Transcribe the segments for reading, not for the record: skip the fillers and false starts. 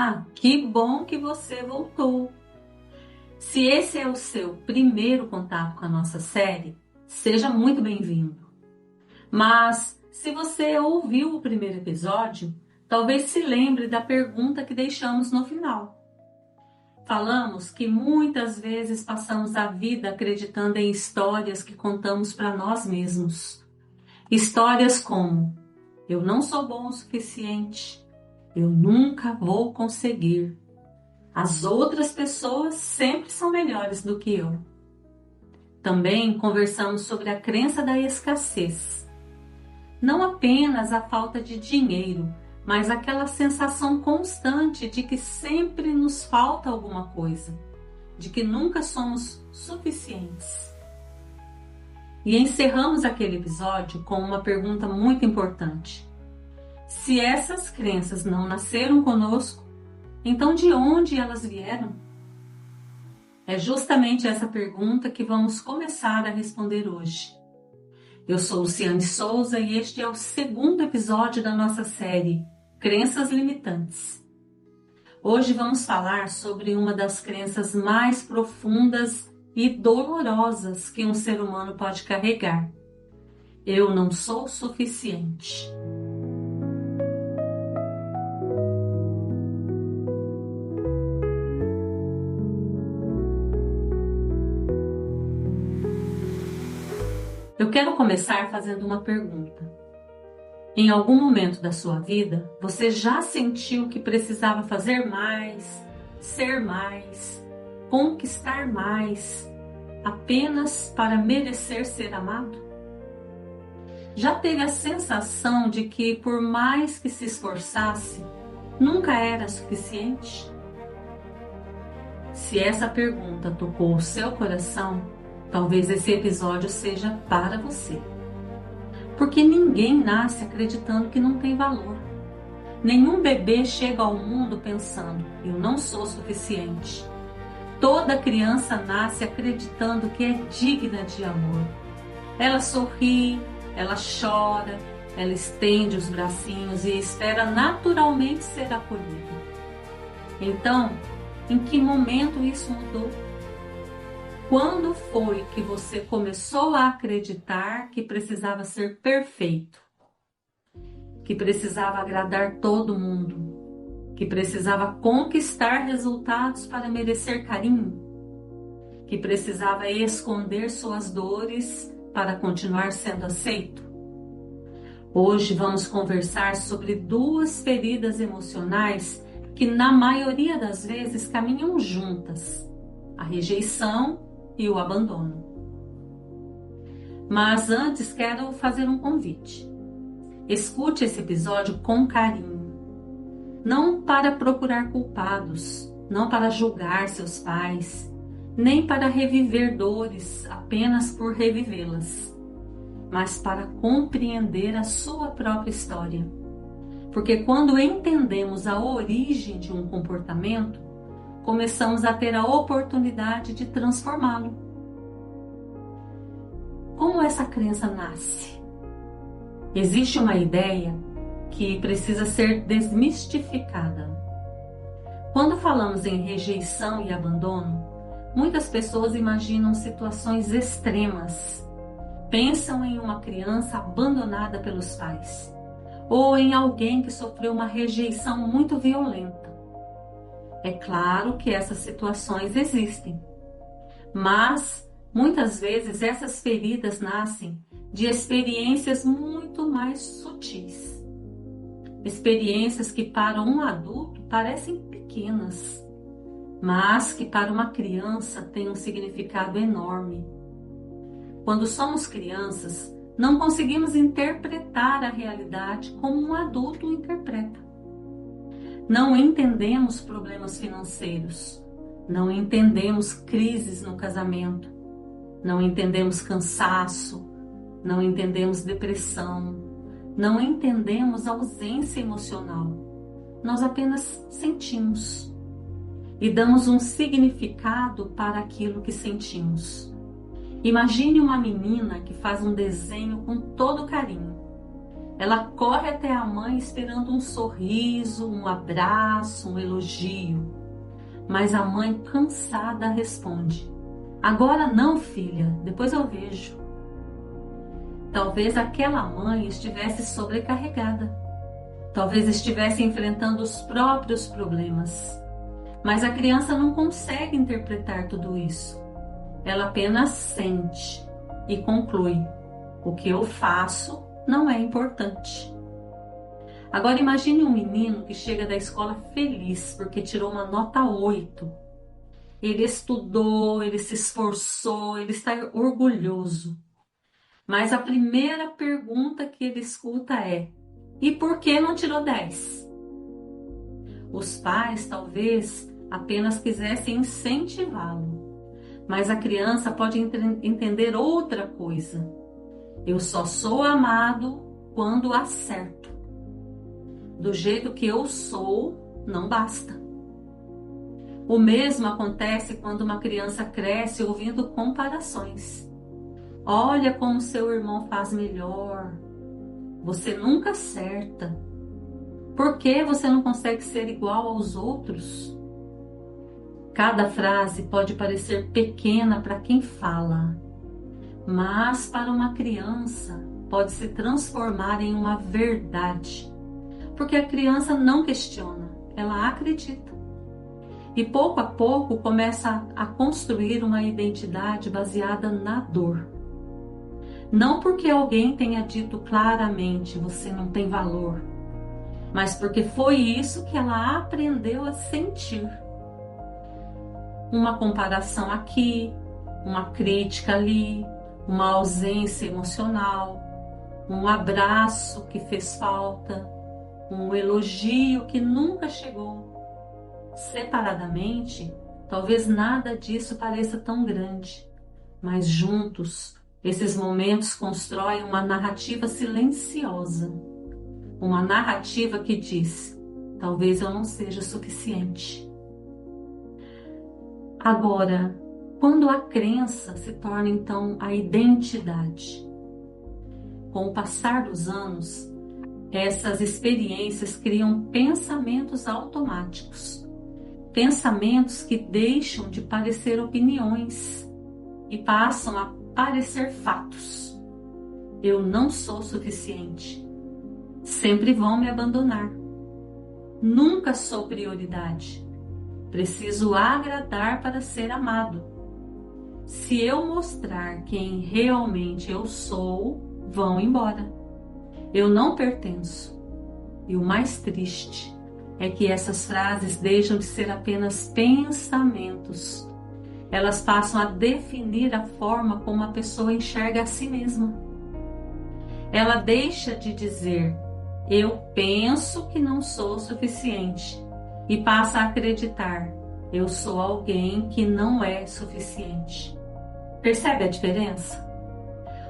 Olá, que bom que você voltou! Se esse é o seu primeiro contato com a nossa série, seja muito bem-vindo. Mas se você ouviu o primeiro episódio, talvez se lembre da pergunta que deixamos no final. Falamos que muitas vezes passamos a vida acreditando em histórias que contamos para nós mesmos. Histórias como: eu não sou bom o suficiente, eu nunca vou conseguir, as outras pessoas sempre são melhores do que eu. Também conversamos sobre a crença da escassez. Não apenas a falta de dinheiro, mas aquela sensação constante de que sempre nos falta alguma coisa, de que nunca somos suficientes. E encerramos aquele episódio com uma pergunta muito importante. Se essas crenças não nasceram conosco, então de onde elas vieram? É justamente essa pergunta que vamos começar a responder hoje. Eu sou Luciane Souza e este é o segundo episódio da nossa série Crenças Limitantes. Hoje vamos falar sobre uma das crenças mais profundas e dolorosas que um ser humano pode carregar. Eu não sou suficiente. Eu quero começar fazendo uma pergunta. Em algum momento da sua vida, você já sentiu que precisava fazer mais, ser mais, conquistar mais, apenas para merecer ser amado? Já teve a sensação de que, por mais que se esforçasse, nunca era suficiente? Se essa pergunta tocou o seu coração, talvez esse episódio seja para você. Porque ninguém nasce acreditando que não tem valor. Nenhum bebê chega ao mundo pensando, eu não sou suficiente. Toda criança nasce acreditando que é digna de amor. Ela sorri, ela chora, ela estende os bracinhos e espera naturalmente ser acolhida. Então, em que momento isso mudou? Quando foi que você começou a acreditar que precisava ser perfeito? Que precisava agradar todo mundo? Que precisava conquistar resultados para merecer carinho? Que precisava esconder suas dores para continuar sendo aceito? Hoje vamos conversar sobre duas feridas emocionais que na maioria das vezes caminham juntas: a rejeição e o abandono. Mas antes quero fazer um convite. Escute esse episódio com carinho. Não para procurar culpados, não para julgar seus pais, nem para reviver dores apenas por revivê-las, mas para compreender a sua própria história. Porque quando entendemos a origem de um comportamento, começamos a ter a oportunidade de transformá-lo. Como essa crença nasce? Existe uma ideia que precisa ser desmistificada. Quando falamos em rejeição e abandono, muitas pessoas imaginam situações extremas. Pensam em uma criança abandonada pelos pais, ou em alguém que sofreu uma rejeição muito violenta. É claro que essas situações existem, mas muitas vezes essas feridas nascem de experiências muito mais sutis. Experiências que para um adulto parecem pequenas, mas que para uma criança têm um significado enorme. Quando somos crianças, não conseguimos interpretar a realidade como um adulto interpreta. Não entendemos problemas financeiros, não entendemos crises no casamento, não entendemos cansaço, não entendemos depressão, não entendemos ausência emocional. Nós apenas sentimos e damos um significado para aquilo que sentimos. Imagine uma menina que faz um desenho com todo carinho. Ela corre até a mãe esperando um sorriso, um abraço, um elogio. Mas a mãe, cansada, responde: agora não, filha, depois eu vejo. Talvez aquela mãe estivesse sobrecarregada. Talvez estivesse enfrentando os próprios problemas. Mas a criança não consegue interpretar tudo isso. Ela apenas sente e conclui: o que eu faço não é importante. Agora imagine um menino que chega da escola feliz porque tirou uma nota 8. Ele estudou, ele se esforçou, ele está orgulhoso. Mas a primeira pergunta que ele escuta é: e por que não tirou 10? Os pais talvez apenas quisessem incentivá-lo, mas a criança pode entender outra coisa. Eu só sou amado quando acerto. Do jeito que eu sou, não basta. O mesmo acontece quando uma criança cresce ouvindo comparações. Olha como seu irmão faz melhor. Você nunca acerta. Por que você não consegue ser igual aos outros? Cada frase pode parecer pequena para quem fala, mas para uma criança pode se transformar em uma verdade. Porque a criança não questiona, ela acredita. E pouco a pouco começa a construir uma identidade baseada na dor. Não porque alguém tenha dito claramente você não tem valor, mas porque foi isso que ela aprendeu a sentir. Uma comparação aqui, uma crítica ali, uma ausência emocional, um abraço que fez falta, um elogio que nunca chegou. Separadamente, talvez nada disso pareça tão grande, mas juntos, esses momentos constroem uma narrativa silenciosa. Uma narrativa que diz: talvez eu não seja suficiente. Agora, quando a crença se torna então a identidade, com o passar dos anos, essas experiências criam pensamentos automáticos, pensamentos que deixam de parecer opiniões e passam a parecer fatos. Eu não sou suficiente. Sempre vão me abandonar. Nunca sou prioridade. Preciso agradar para ser amado. Se eu mostrar quem realmente eu sou, vão embora. Eu não pertenço. E o mais triste é que essas frases deixam de ser apenas pensamentos. Elas passam a definir a forma como a pessoa enxerga a si mesma. Ela deixa de dizer: eu penso que não sou suficiente, e passa a acreditar: eu sou alguém que não é suficiente. Percebe a diferença?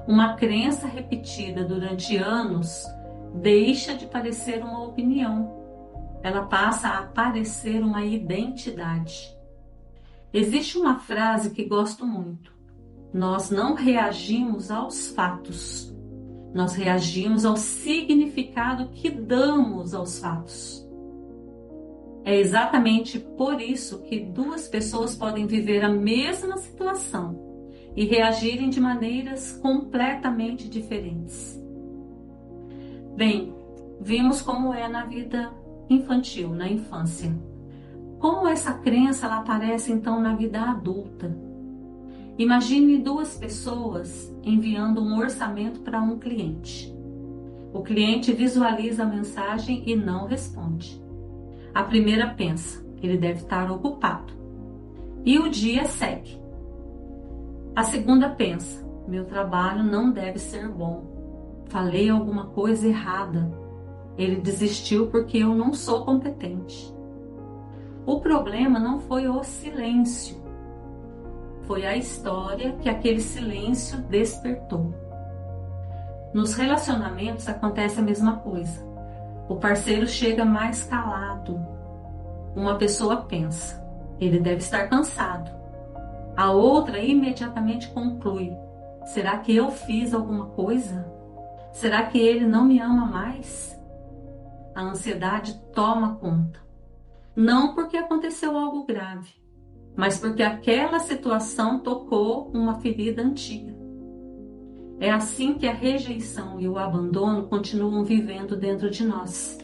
Uma crença repetida durante anos deixa de parecer uma opinião. Ela passa a parecer uma identidade. Existe uma frase que gosto muito: nós não reagimos aos fatos. Nós reagimos ao significado que damos aos fatos. É exatamente por isso que duas pessoas podem viver a mesma situação e reagirem de maneiras completamente diferentes. Bem, vimos como é na vida infantil, na infância. Como essa crença ela aparece então na vida adulta? Imagine duas pessoas enviando um orçamento para um cliente. O cliente visualiza a mensagem e não responde. A primeira pensa: ele deve estar ocupado. E o dia segue. A segunda pensa: meu trabalho não deve ser bom. Falei alguma coisa errada. Ele desistiu porque eu não sou competente. O problema não foi o silêncio. Foi a história que aquele silêncio despertou. Nos relacionamentos acontece a mesma coisa. O parceiro chega mais calado. Uma pessoa pensa: ele deve estar cansado. A outra imediatamente conclui: será que eu fiz alguma coisa? Será que ele não me ama mais? A ansiedade toma conta. Não porque aconteceu algo grave, mas porque aquela situação tocou uma ferida antiga. É assim que a rejeição e o abandono continuam vivendo dentro de nós.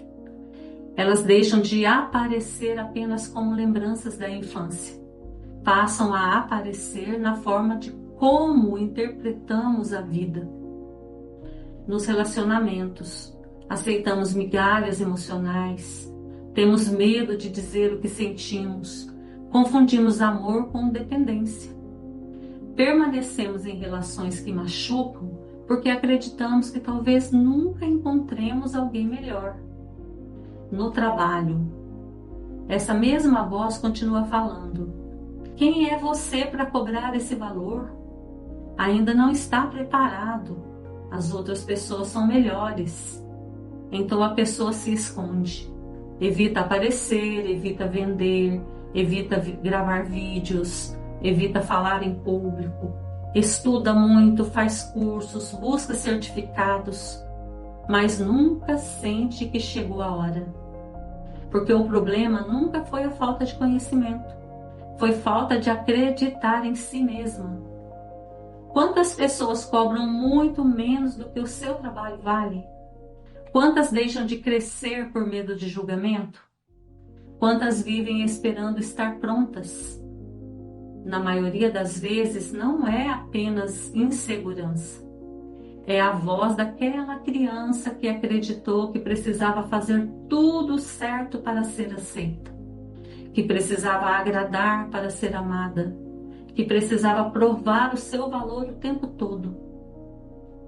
Elas deixam de aparecer apenas como lembranças da infância. Passam a aparecer na forma de como interpretamos a vida. Nos relacionamentos, aceitamos migalhas emocionais, temos medo de dizer o que sentimos, confundimos amor com dependência. Permanecemos em relações que machucam porque acreditamos que talvez nunca encontremos alguém melhor. No trabalho, essa mesma voz continua falando: quem é você para cobrar esse valor? Ainda não está preparado. As outras pessoas são melhores. Então a pessoa se esconde, evita aparecer, evita vender, evita gravar vídeos, evita falar em público, estuda muito, faz cursos, busca certificados, mas nunca sente que chegou a hora. Porque o problema nunca foi a falta de conhecimento, foi falta de acreditar em si mesma. Quantas pessoas cobram muito menos do que o seu trabalho vale? Quantas deixam de crescer por medo de julgamento? Quantas vivem esperando estar prontas? Na maioria das vezes, não é apenas insegurança. É a voz daquela criança que acreditou que precisava fazer tudo certo para ser aceita, que precisava agradar para ser amada, que precisava provar o seu valor o tempo todo.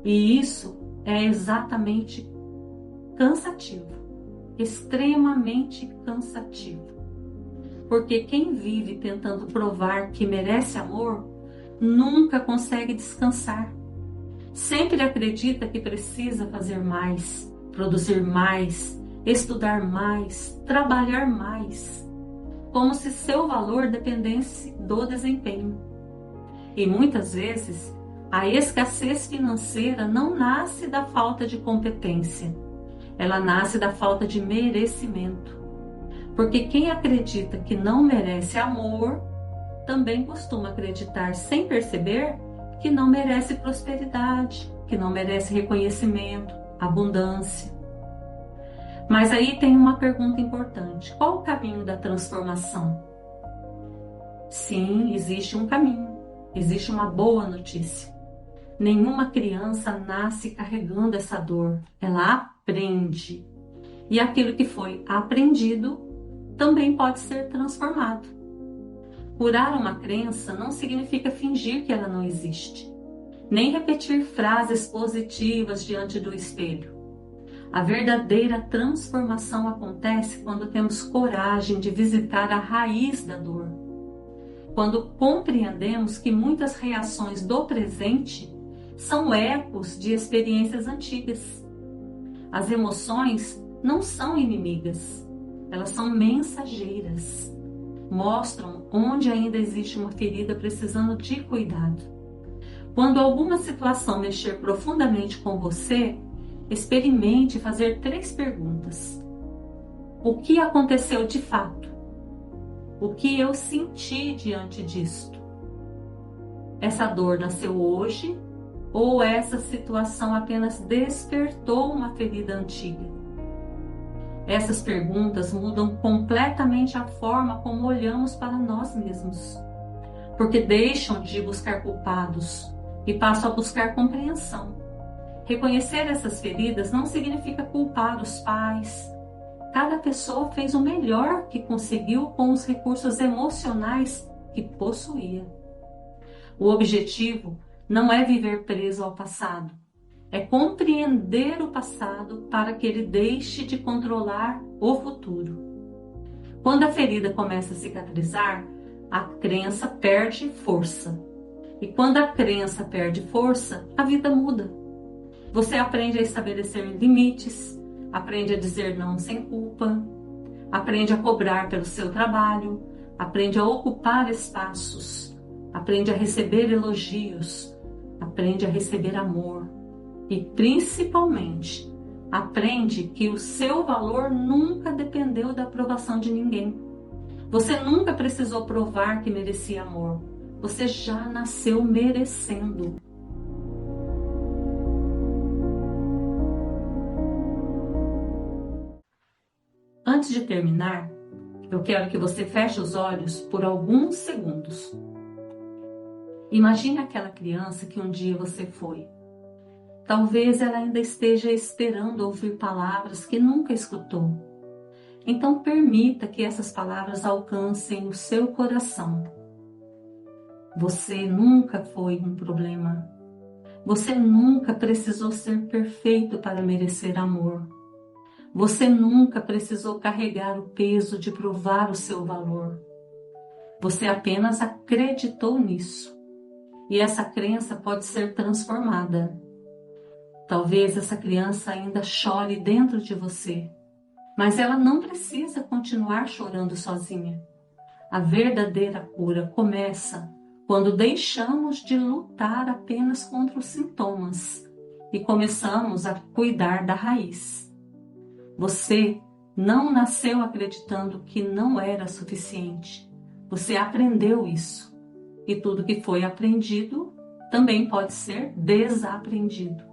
E isso é exatamente cansativo, extremamente cansativo. Porque quem vive tentando provar que merece amor, nunca consegue descansar. Sempre acredita que precisa fazer mais, produzir mais, estudar mais, trabalhar mais, como se seu valor dependesse do desempenho. E muitas vezes, a escassez financeira não nasce da falta de competência, ela nasce da falta de merecimento. Porque quem acredita que não merece amor, também costuma acreditar, sem perceber, que não merece prosperidade, que não merece reconhecimento, abundância. Mas aí tem uma pergunta importante: qual o caminho da transformação? Sim, existe um caminho, existe uma boa notícia. Nenhuma criança nasce carregando essa dor, ela aprende. E aquilo que foi aprendido também pode ser transformado. Curar uma crença não significa fingir que ela não existe, nem repetir frases positivas diante do espelho. A verdadeira transformação acontece quando temos coragem de visitar a raiz da dor. Quando compreendemos que muitas reações do presente são ecos de experiências antigas. As emoções não são inimigas, elas são mensageiras. Mostram onde ainda existe uma ferida precisando de cuidado. Quando alguma situação mexer profundamente com você, experimente fazer 3 perguntas. O que aconteceu de fato? O que eu senti diante disto? Essa dor nasceu hoje ou essa situação apenas despertou uma ferida antiga? Essas perguntas mudam completamente a forma como olhamos para nós mesmos, porque deixam de buscar culpados e passam a buscar compreensão. Reconhecer essas feridas não significa culpar os pais. Cada pessoa fez o melhor que conseguiu com os recursos emocionais que possuía. O objetivo não é viver preso ao passado, é compreender o passado para que ele deixe de controlar o futuro. Quando a ferida começa a cicatrizar, a crença perde força. E quando a crença perde força, a vida muda. Você aprende a estabelecer limites, aprende a dizer não sem culpa, aprende a cobrar pelo seu trabalho, aprende a ocupar espaços, aprende a receber elogios, aprende a receber amor. E principalmente, aprende que o seu valor nunca dependeu da aprovação de ninguém. Você nunca precisou provar que merecia amor. Você já nasceu merecendo. Antes de terminar, eu quero que você feche os olhos por alguns segundos. Imagine aquela criança que um dia você foi. Talvez ela ainda esteja esperando ouvir palavras que nunca escutou. Então permita que essas palavras alcancem o seu coração. Você nunca foi um problema. Você nunca precisou ser perfeito para merecer amor. Você nunca precisou carregar o peso de provar o seu valor. Você apenas acreditou nisso. E essa crença pode ser transformada. Talvez essa criança ainda chore dentro de você, mas ela não precisa continuar chorando sozinha. A verdadeira cura começa quando deixamos de lutar apenas contra os sintomas e começamos a cuidar da raiz. Você não nasceu acreditando que não era suficiente. Você aprendeu isso. E tudo que foi aprendido também pode ser desaprendido.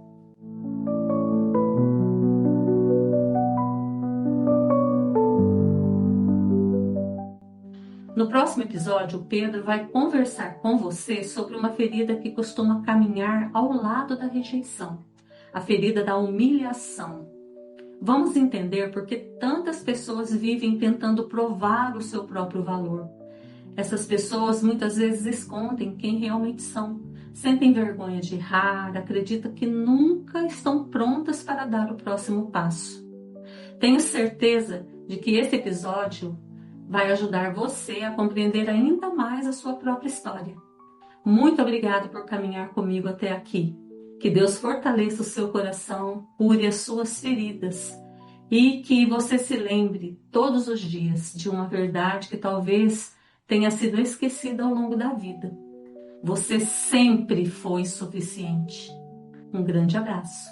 No próximo episódio, o Pedro vai conversar com você sobre uma ferida que costuma caminhar ao lado da rejeição, a ferida da humilhação. Vamos entender por que tantas pessoas vivem tentando provar o seu próprio valor. Essas pessoas muitas vezes escondem quem realmente são, sentem vergonha de errar, acreditam que nunca estão prontas para dar o próximo passo. Tenho certeza de que esse episódio vai ajudar você a compreender ainda mais a sua própria história. Muito obrigada por caminhar comigo até aqui. Que Deus fortaleça o seu coração, cure as suas feridas e que você se lembre todos os dias de uma verdade que talvez tenha sido esquecida ao longo da vida. Você sempre foi suficiente. Um grande abraço.